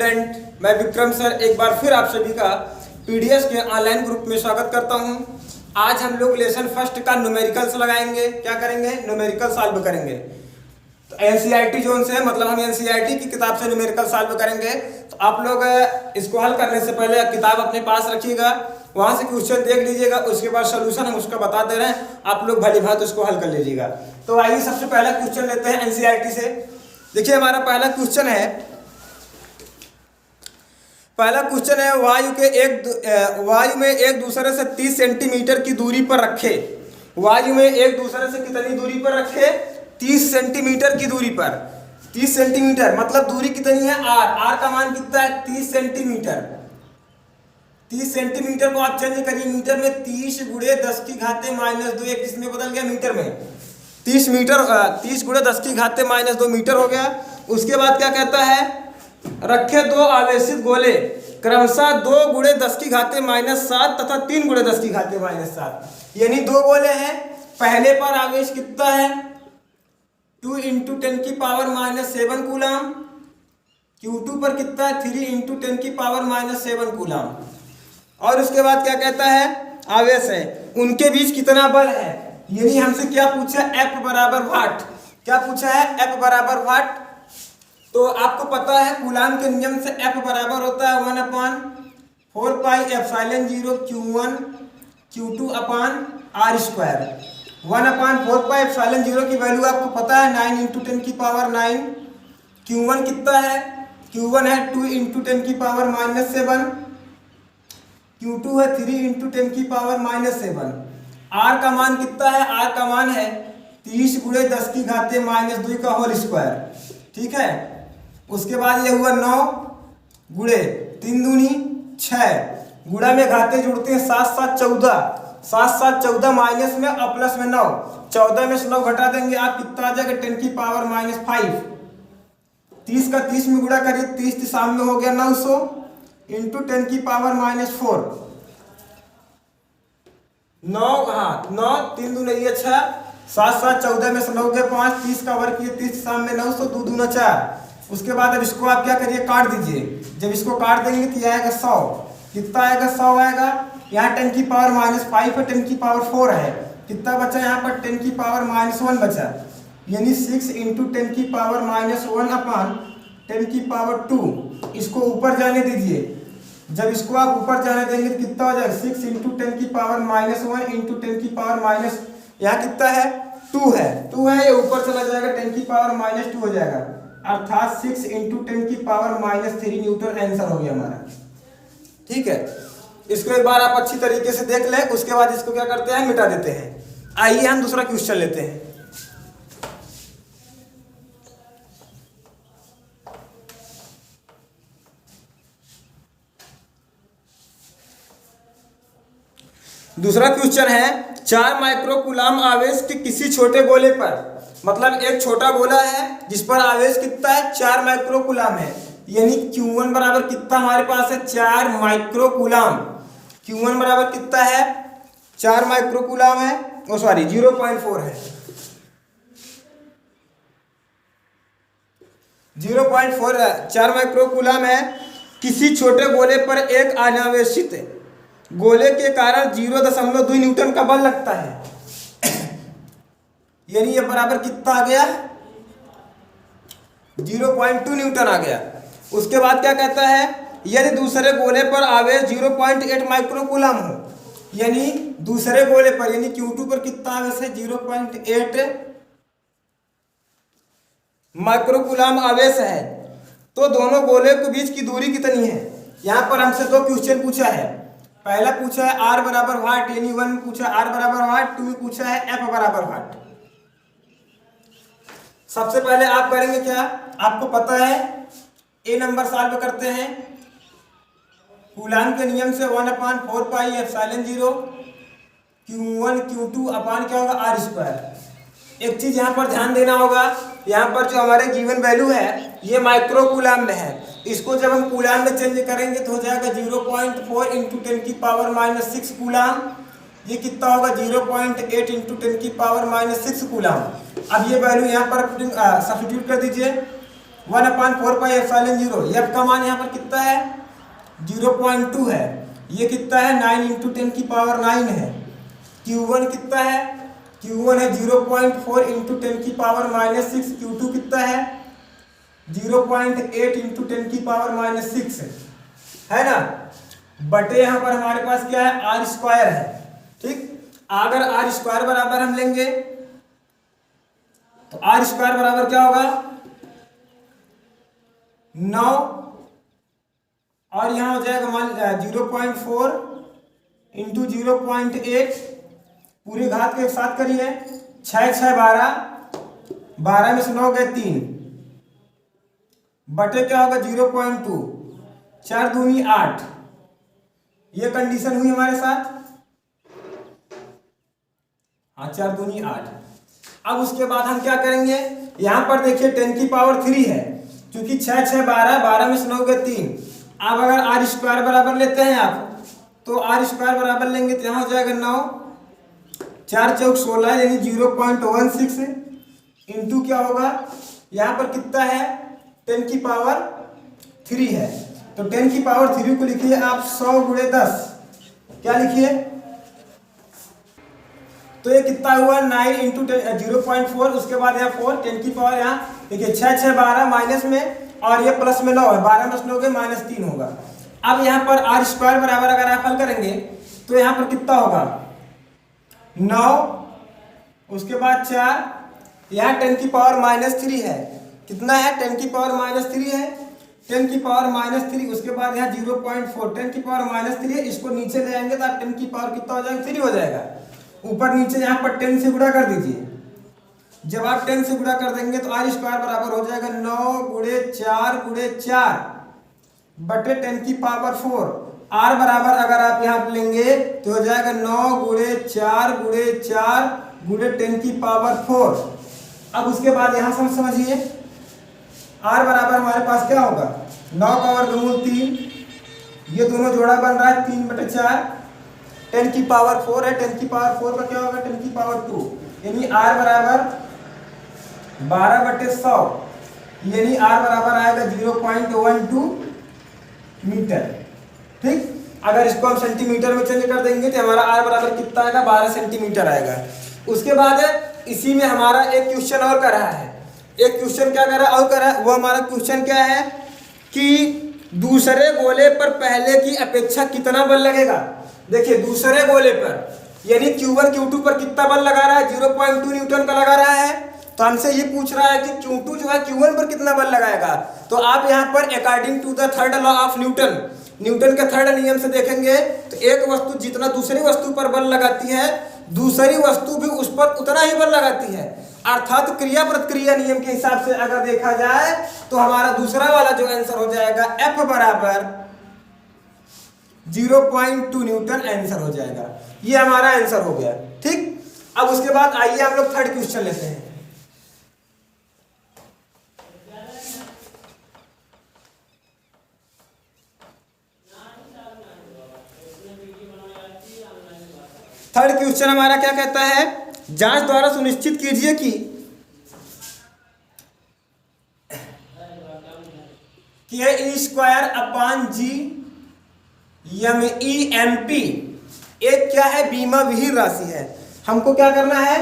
Student, मैं Vikram sir एक बार फिर आप सभी का पीडीएस के ऑनलाइन ग्रुप में स्वागत करता हूं। आज हम लोग लेसन फर्स्ट का न्यूमेरिकल्स लगाएंगे। क्या करेंगे? न्यूमेरिकल सॉल्व करेंगे। तो एनसीईआरटी जोन से मतलब हम एनसीईआरटी की किताब से न्यूमेरिकल सॉल्व करेंगे। तो आप लोग इसको हल करने से पहले किताब अपने पास रखिएगा, वहां से क्वेश्चन देख लीजिएगा, उसके बाद सोल्यूशन हम उसका बता दे रहे हैं, आप लोग भली भांति उसको हल कर लीजिएगा। तो आइए सबसे पहला क्वेश्चन लेते हैं एनसीईआरटी से। देखिए हमारा पहला क्वेश्चन है वायु में एक दूसरे से 30 सेंटीमीटर की दूरी पर रखे। वायु में एक दूसरे से कितनी दूरी पर रखे? 30 सेंटीमीटर की दूरी पर। 30 सेंटीमीटर मतलब दूरी कितनी है? आर का मान कितना है? 30 सेंटीमीटर। 30 सेंटीमीटर को आप चेंज करिए मीटर में। 30 गुणे 10 की घाते -2, एक किसमें बदल गया? मीटर में। 30 गुणे 10 की घाते -2 मीटर हो गया। उसके बाद क्या कहता है? रखे दो आवेशित गोले क्रमशः 2 गुणे 10 की घाते -7 तथा 3 गुणे 10 की घाते -7, यानी 2 गोले हैं। पहले पर आवेश कितना है? 2 × 10 की पावर -7 कूलम। Q2 पर कितना है? 3 × 10 की पावर -7 कूलम। और उसके बाद क्या कहता है? आवेश है, उनके बीच कितना बल है? यानी हमसे क्या पूछा? F बराबर वाट। क्या पूछा है? F बराबर वाट। तो आपको पता है कूलाम के नियम से F बराबर होता है 1/4πε0 Q1 Q2 / R²। 1/4πε0 की वैल्यू आपको पता है 9 × 10 की पावर 9। Q1 कितना है? Q1 है 2 × 10 की पावर -7। Q2 है 3 × 10 की पावर -7। R का मान कितना है? R का मान है 30 गुणे 10 की घाते -2 का होल स्क्वायर। ठीक है। उसके बाद ये हुआ 9 गुणे 3 दूनी 6, गुणा में घाते जुड़ते हैं 7 7 14, 7 7 14 माइनस में और प्लस में 9, 14 में से 9 घटा देंगे आप कितना आ जाएगा? 10 की पावर -5। 30 का 30 में गुणा करिए, 30 शाम में हो गया 900 × 10 की पावर -4। 9 3 दूने ये 6, 7 7 14 में से 9 गए 5, 30 का वर्ग किए, 30 शाम में 900, 2 दूना 4। उसके बाद अब इसको आप क्या करिए? काट दीजिए। जब इसको काट देंगे तो यह आएगा 100। कितना आएगा? 100 आएगा। यहाँ 10 की पावर -5 है, 10 की पावर 4 है। कितना बचा यहाँ पर? 10 की पावर -1 बचा, यानी 6 × 10 की पावर -1 अपान 10 की पावर 2। इसको ऊपर जाने दीजिए। जब इसको आप ऊपर जाने देंगे तो कितना हो जाएगा? 6 × 10 की पावर -1 × 10 की पावर यहाँ कितना है? 2 है। 2 है, ये ऊपर चला जाएगा, 10 की पावर -2 हो जाएगा, अर्थात 6 × 10 की पावर -3 न्यूटन आंसर हो गया हमारा। ठीक है। इसको एक बार आप अच्छी तरीके से देख लें, उसके बाद इसको क्या करते हैं? मिटा देते हैं। आइए हम दूसरा क्वेश्चन लेते हैं। दूसरा क्वेश्चन है 4 माइक्रोकूलाम आवेश के किसी छोटे गोले पर, मतलब एक छोटा गोला है जिस पर आवेश कितना है? 4 माइक्रोकूलाम है, यानी Q1 बराबर कितना हमारे पास है? 4 माइक्रोकूलाम। Q1 बराबर कितना है? 4 माइक्रोकूलाम है, 0.4 है। 0.4 4 माइक्रोकूलाम है। किसी छोटे गोले पर एक अनावेशित गोले के कारण 0.2 न्यूटन का बल लगता है, यानी ये बराबर कितना आ गया? 0.2 न्यूटन आ गया। उसके बाद क्या कहता है? यदि दूसरे गोले पर आवेश 0.8 माइक्रोकूलाम हो, यानी दूसरे गोले पर यानी Q2 पर कितना आवेश है? 0.8 माइक्रोकूलाम आवेश है, तो दोनों गोले के बीच की दूरी कितनी है? यहां पर हमसे 2 क्वेश्चन पूछा है। पहला पूछा है R बराबर वाट, यानी 1 में पूछा R बराबर वाट, 2 में पूछा है F बराबर वाट। सबसे पहले आप करेंगे क्या? आपको पता है ए नंबर सॉल्व करते हैं। कूलाम के नियम से 1/4πε0 Q1 Q2 अपान क्या होगा? R²। एक चीज यहाँ पर ध्यान देना होगा, यहाँ पर जो हमारे गिवन वैल्यू है ये माइक्रोकूलाम में है। इसको जब हम कूलाम में चेंज करेंगे तो हो जाएगा 0.4 × 10 की पावर -6 कूलाम। ये कितना होगा? 0.8 × 10 की पावर -6 कूलाम। अब ये वैल्यू यहाँ पर सब्स्टिट्यूट कर दीजिए। 1/4πε0। एफ का मान यहाँ पर कितना है 0.2 है। ये कितना है 9 × 10⁻9 है। Q1 कितना है Q1 है 0.4 × 10⁻6। Q2 कितना है 0.8 × 10⁻6 है ना, बटे यहाँ पर हमारे पास क्या है r² है। ठीक, अगर r² बराबर हम लेंगे तो r² बराबर क्या होगा 9 और यहाँ हो जाएगा मान 0.4 × 0.8 पूरे घात के एक साथ करिए 6 6 12, 12 में से 9 गए 3 बटे क्या होगा 0.2, 4 दूनी 8। ये कंडीशन हुई हमारे साथ, हाँ 4 दूनी 8। अब उसके बाद हम क्या करेंगे, यहां पर देखिए 10⁻3 है, क्योंकि 6 6 12, 12 में से 9 गए 3। अब अगर r² बराबर लेते हैं आप तो r² बराबर लेंगे तो यहाँ हो जाएगा 9, 4 चौक 16 यानी 0.16 इंटू क्या होगा यहाँ पर कितना है 10⁻3 है। तो 10⁻3 को लिखिए आप 100 × 10, क्या लिखिए, तो ये कितना हुआ 9 × 0.4, उसके बाद यहाँ 4 10 की पावर यहाँ देखिए 6 6 12 माइनस में और ये प्लस में 9 है, 12 में 9 गए -3 होगा। अब यहाँ पर r² बराबर अगर आप हल करेंगे तो यहाँ पर कितना होगा 9, उसके बाद 4, यहाँ 10⁻³ है, कितना है 10⁻³ है, 10⁻³ उसके बाद यहाँ 0.4 10⁻³ है, इसको नीचे ले आएंगे तो आप 10 की पावर कितना हो जाएगा 3 हो जाएगा। ऊपर नीचे यहाँ पर 10 से गुणा कर दीजिए, जब आप 10 से गुणा कर देंगे तो r² बराबर हो जाएगा 9 × 4 × 4 बटे 10⁻4। r बराबर अगर आप यहाँ लेंगे तो हो जाएगा 9 × 4 × 4 × 10⁻4। अब उसके बाद यहाँ से समझिए r बराबर हमारे पास क्या होगा 9 का वर्गमूल 3, ये दोनों जोड़ा बन रहा है 3/4, 10⁻4 है, 10⁻4 का क्या होगा 10⁻2, यानी r बराबर 12/100, यानी r बराबर आएगा 0.12 मीटर। ठीक, अगर इसको हम सेंटीमीटर में चेंज कर देंगे तो हमारा r बराबर कितना आएगा 12 सेंटीमीटर आएगा। उसके बाद इसी में हमारा एक क्वेश्चन और कर रहा है, एक क्वेश्चन क्या कर रहा है और कर रहा है, वो हमारा क्वेश्चन क्या है कि दूसरे गोले पर पहले की अपेक्षा कितना बल लगेगा। देखिए दूसरे गोले पर यानी Q1 Q2 पर कितना बल लगा रहा है 0.2 न्यूटन का लगा रहा है, तो हमसे ये पूछ रहा है कि Q2 जो है Q1 पर कितना बल लगाएगा। तो आप यहाँ पर according to the third law of Newton के थर्ड नियम से देखेंगे तो एक वस्तु जितना दूसरी वस्तु पर बल लगाती है दूसरी वस्तु भी उस पर उतना ही बल लगाती है, अर्थात क्रिया प्रतिक्रिया नियम के हिसाब से अगर देखा जाए तो हमारा दूसरा वाला जो आंसर हो जाएगा F बराबर 0.2 न्यूटन आंसर हो जाएगा। ये हमारा आंसर हो गया। ठीक, अब उसके बाद आइए हम लोग थर्ड क्वेश्चन लेते हैं। थर्ड क्वेश्चन हमारा क्या कहता है, जांच द्वारा सुनिश्चित कीजिए कि K²/G एक क्या है बीमा विहीन राशि है। हमको क्या करना है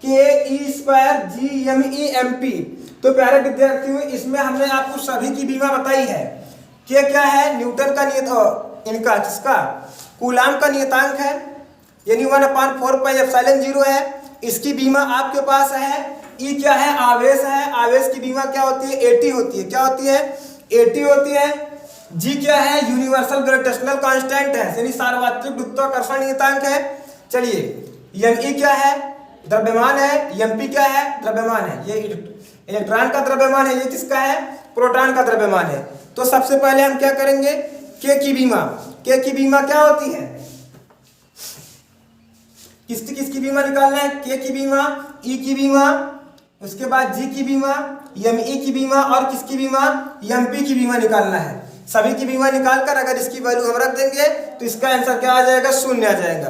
K²G तो प्यारे विद्यार्थियों इसमें हमने आपको सभी की बीमा बताई है। K क्या है न्यूटन का इनका किसका कूलाम का नियतांक है, यानी 1/4πε0 है, इसकी बीमा आपके पास है। E क्या है आवेश है, आवेश की बीमा क्या होती है AT होती है, क्या होती है AT होती है। G क्या है यूनिवर्सल ग्रेविटेशनल कांस्टेंट है, यानी सार्वत्रिक गुरुत्वाकर्षण नियतांक है। चलिए Me क्या है द्रव्यमान है, Mp क्या है द्रव्यमान है, ये इलेक्ट्रॉन का द्रव्यमान है, ये किसका है प्रोटॉन का द्रव्यमान है। तो सबसे पहले हम क्या करेंगे K की बीमा क्या होती है, किसकी बीमा निकालना है K की बीमा, E की बीमा, उसके बाद G की बीमा, Me की बीमा और किसकी बीमा Mp की बीमा निकालना है। सभी की बीमा निकालकर अगर इसकी वैल्यू हम रख देंगे तो इसका आंसर क्या आ जाएगा 0 आ जाएगा।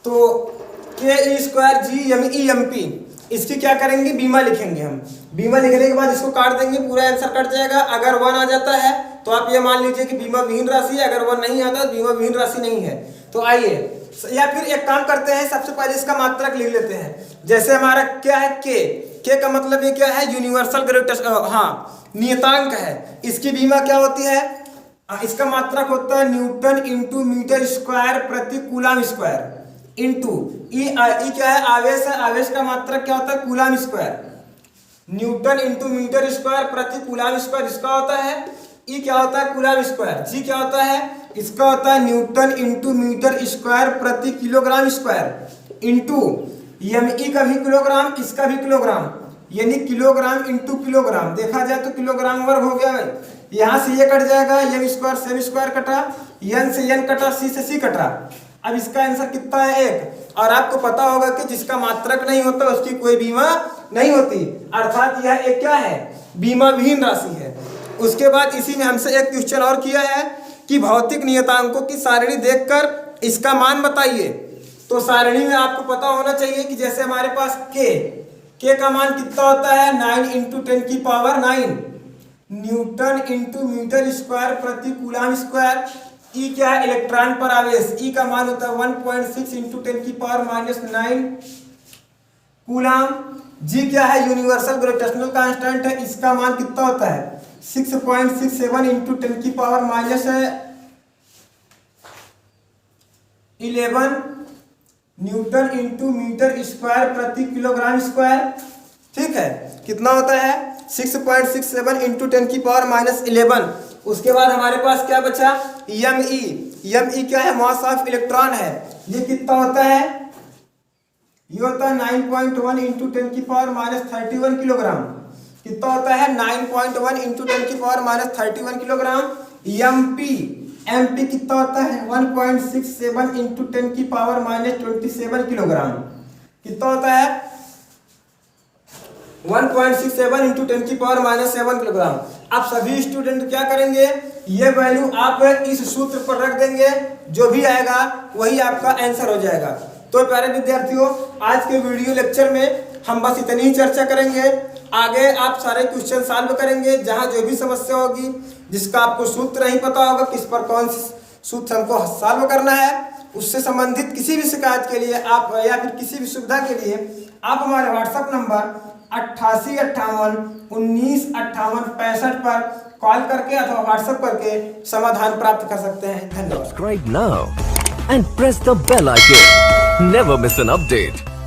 तो K² G Me Mp इसकी क्या करेंगे, बीमा लिखेंगे हम। बीमा लिखने के बाद इसको काट देंगे, पूरा आंसर कट जाएगा। अगर 1 आ जाता है तो आप ये मान लीजिए कि बीमा विहीन राशि है, अगर 1 नहीं आता तो बीमा विहीन राशि नहीं है। तो आइए, या फिर एक काम करते हैं, सबसे पहले इसका मात्रक लिख लेते हैं। जैसे हमारा क्या है, के का मतलब ये क्या है, यूनिवर्सल ग्रेविटेशन, हाँ नियतांक है। इसकी बीमा क्या होती है, इसका मात्रक होता है न्यूटन इंटू मीटर स्क्वायर प्रति कूलम स्क्वायर इंटू ई क्या है, आवेश है। आवेश का मात्रक क्या होता है, coulomb square. Newton into metre square प्रति कूलम स्क्वायर इसका होता है। ई क्या होता है, कूलम स्क्वायर। जी क्या होता है, इसका होता है न्यूटन इंटू मीटर स्क्वायर प्रति kilogram square into m e का भी किलोग्राम, इसका भी किलोग्राम, यानी किलोग्राम इंटू किलोग्राम। देखा जाए तो किलोग्राम वर्ग हो गया भाई, यहाँ से ये कट जाएगा, एम स्क्वायर से एम स्क्वायर कटा, एन से एन कटा, सी से सी कटा। अब इसका आंसर कितना है, 1। और आपको पता होगा कि जिसका मात्रक नहीं होता उसकी कोई बीमा नहीं होती, अर्थात यह एक क्या है, बीमा विहीन राशि है। उसके बाद इसी में हमसे एक क्वेश्चन और किया है कि भौतिक नियतांकों की सारणी देखकर इसका मान बताइए। तो सारणी में आपको पता होना चाहिए कि जैसे हमारे पास के का मान कितना होता है, 9 इंटू 10 की power 9 newton into metre square प्रति कूलम स्क्वायर। ई क्या है, इलेक्ट्रॉन पर आवेश, ई का मान होता है 1.6 इंटू 10 की पावर -9 कूलम। जी क्या है, यूनिवर्सल ग्रेविटेशनल कांस्टेंट है, इसका मान कितना होता है 6.67 इंटू 10 की power -11 newton into metre square प्रति किलोग्राम स्क्वायर। ठीक है, कितना होता है 6.67 इंटू 10 की पावर -11। उसके बाद हमारे पास क्या बचा, एम ई क्या है, मास ऑफ इलेक्ट्रॉन है। ये कितना होता है, ये होता है 9.1 इंटू 10 की पावर -31 किलोग्राम। कितना होता है 9.1 इंटू 10 की पावर -31 किलोग्राम। एम पी कितना होता है 1.67 इंटू 10 की पावर -27 किलोग्राम। कितना होता है 1.67 इंटू 10 की पावर -7 किलोग्राम। आप सभी स्टूडेंट क्या करेंगे, ये वैल्यू आप इस सूत्र पर रख देंगे, जो भी आएगा वही आपका आंसर हो जाएगा। तो प्यारे विद्यार्थियों, आज के वीडियो लेक्चर में हम बस इतनी ही चर्चा करेंगे। आगे आप सारे क्वेश्चन सॉल्व करेंगे, जहां जो भी समस्या होगी, जिसका आपको सूत्र नहीं पता होगा, किस पर कौन सूत्र हमको सॉल्व करना है, उससे संबंधित किसी भी शिकायत के लिए आप या फिर किसी भी सुविधा के लिए आप हमारे व्हाट्सएप नंबर 8858195865 पर कॉल करके अथवा व्हाट्सएप करके समाधान प्राप्त कर सकते हैं। धन्यवाद। Subscribe now and press the bell icon. Never miss an update.